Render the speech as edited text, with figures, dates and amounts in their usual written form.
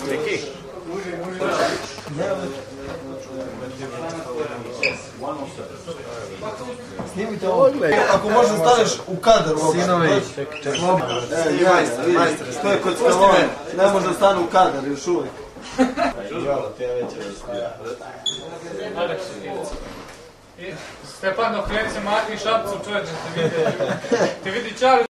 Neki? Snimite ovo. Ako možda staneš u kadar uopšte. Sinovi, majstor, stoje kod Stallone. Ne može da stane u kadar još uvijek. Stefano, kreni se makni šapcu, čovječe, te vidi Čarli.